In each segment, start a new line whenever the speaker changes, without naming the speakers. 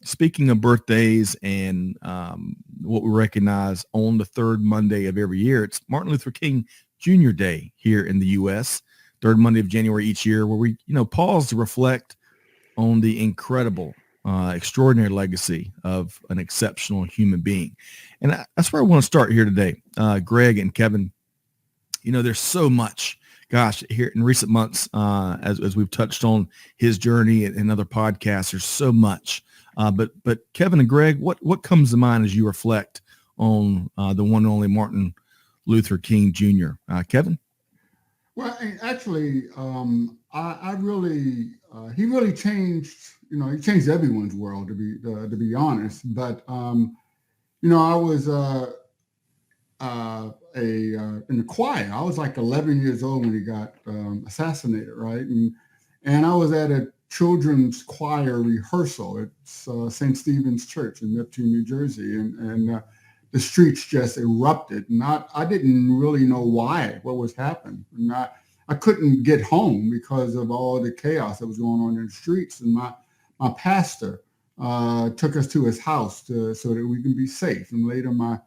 speaking of birthdays and what we recognize on the third Monday of every year, it's Martin Luther King Jr. Day here in the U.S., third Monday of January each year, where we, pause to reflect on the incredible, extraordinary legacy of an exceptional human being. And that's where I want to start here today. Greg and Kevin, there's so much, gosh, here in recent months, as we've touched on his journey and other podcasts, there's so much. But Kevin and Greg, what comes to mind as you reflect on the one and only Martin Luther King Jr.? Kevin?
Well, actually, I really, he really changed. He changed everyone's world, to be honest. But I was in the choir. I was like 11 years old when he got assassinated, right? And I was at a children's choir rehearsal at St. Stephen's Church in Neptune, New Jersey, and the streets just erupted. And I didn't really know what was happening. And I couldn't get home because of all the chaos that was going on in the streets. And my pastor took us to his house so that we can be safe. And later my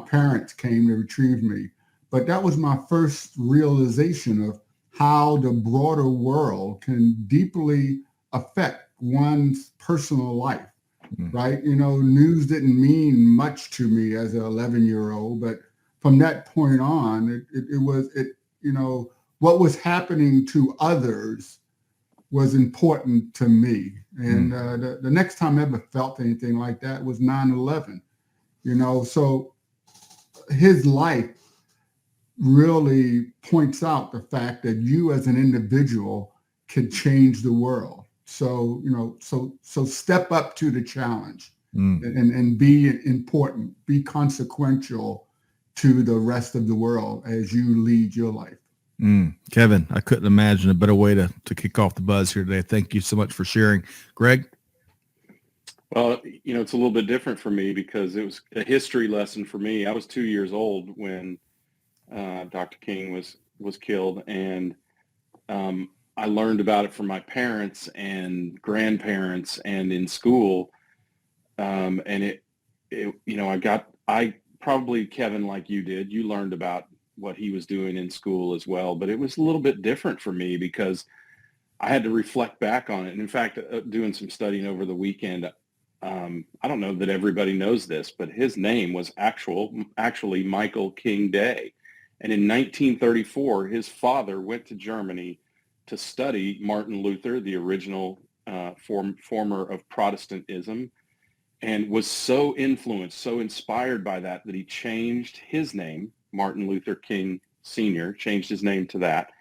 parents came to retrieve me. But that was my first realization of how the broader world can deeply affect one's personal life, right? News didn't mean much to me as an 11-year-old, but from that point on, it was what was happening to others was important to me. And the next time I ever felt anything like that was 9/11, so his life really points out the fact that you as an individual can change the world. So, so step up to the challenge and be important, be consequential to the rest of the world as you lead your life.
Kevin, I couldn't imagine a better way to kick off the buzz here today. Thank you so much for sharing. Greg?
Well, it's a little bit different for me because it was a history lesson for me. I was 2 years old when Dr. King was killed, and I learned about it from my parents and grandparents and in school. And I probably, Kevin, like you did, you learned about what he was doing in school as well, but it was a little bit different for me because I had to reflect back on it. And in fact, doing some studying over the weekend, I don't know that everybody knows this, but his name was actually Michael King Day. And in 1934, his father went to Germany to study Martin Luther, the original former of Protestantism, and was so influenced, so inspired by that he changed his name, Martin Luther King Sr., changed his name to that,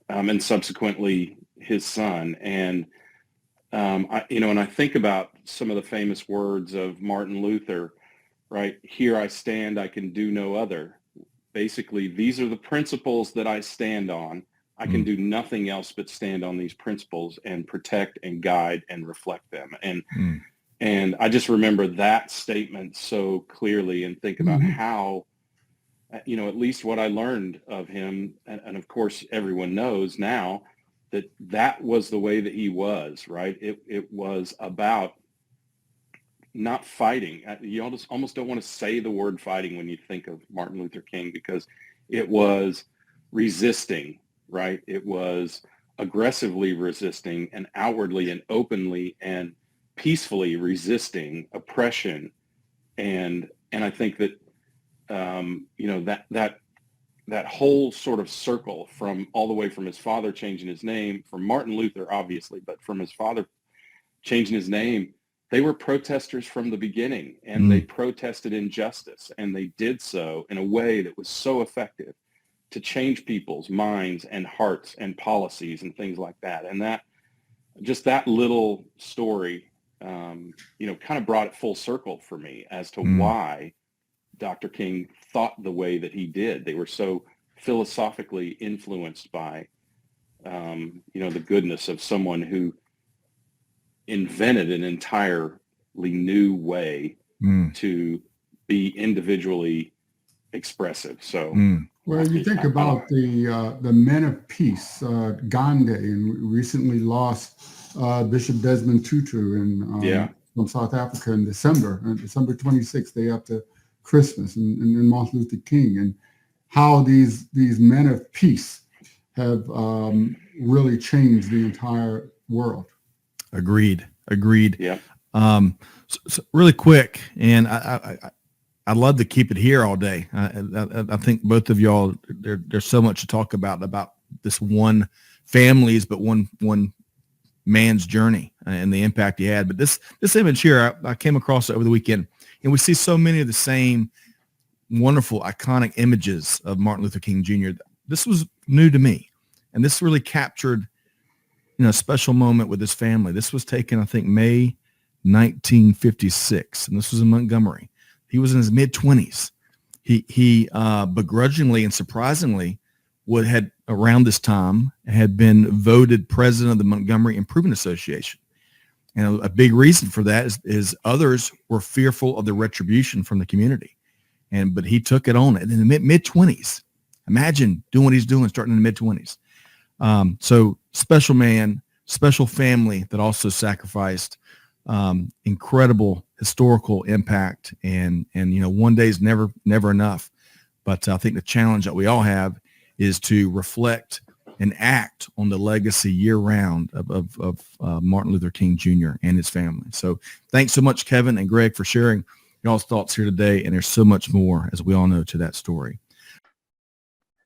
and subsequently his son. And and I think about some of the famous words of Martin Luther, right? Here I stand, I can do no other. Basically, these are the principles that I stand on. I can do nothing else but stand on these principles and protect and guide and reflect them. And I just remember that statement so clearly and think about how, at least what I learned of him, and of course everyone knows now, that was the way that he was, right? It was about not fighting. You almost don't want to say the word fighting when you think of Martin Luther King, because it was resisting, right? It was aggressively resisting and outwardly and openly and peacefully resisting oppression. And I think that, that whole sort of circle from all the way from his father changing his name, from Martin Luther, obviously, but from his father changing his name, they were protesters from the beginning, and they protested injustice, and they did so in a way that was so effective to change people's minds and hearts and policies and things like that. And that little story, kind of brought it full circle for me as to why Dr. King thought the way that he did. They were so philosophically influenced by, the goodness of someone who invented an entirely new way to be individually expressive. So,
well, you think about the men of peace, Gandhi, and we recently lost Bishop Desmond Tutu, and from South Africa in December, December 26th, day after Christmas, and Martin Luther King, and how these men of peace have really changed the entire world.
Agreed.
Yeah.
So really quick, and I'd love to keep it here all day. I think both of y'all, there's so much to talk about this one family's, but one man's journey and the impact he had. But this image here, I came across it over the weekend, and we see so many of the same wonderful, iconic images of Martin Luther King Jr. This was new to me, and this really captured, a special moment with his family. This was taken, I think, May 1956, and this was in Montgomery. He was in his mid-20s. He begrudgingly and surprisingly had around this time had been voted president of the Montgomery Improvement Association. And a big reason for that is others were fearful of the retribution from the community. But he took it on in the mid-20s. Imagine doing what he's doing starting in the mid-20s. So special man, special family that also sacrificed, incredible historical impact, and one day is never enough. But I think the challenge that we all have is to reflect and act on the legacy year-round of Martin Luther King Jr. and his family. So thanks so much, Kevin and Greg, for sharing y'all's thoughts here today. And there's so much more, as we all know, to that story.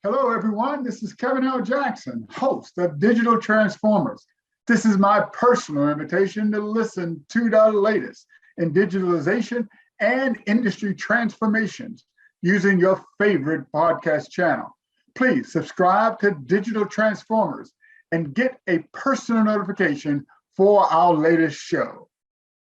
Hello, everyone. This is Kevin L. Jackson, host of Digital Transformers. This is my personal invitation to listen to the latest in digitalization and industry transformations using your favorite podcast channel. Please subscribe to Digital Transformers and get a personal notification for our latest show.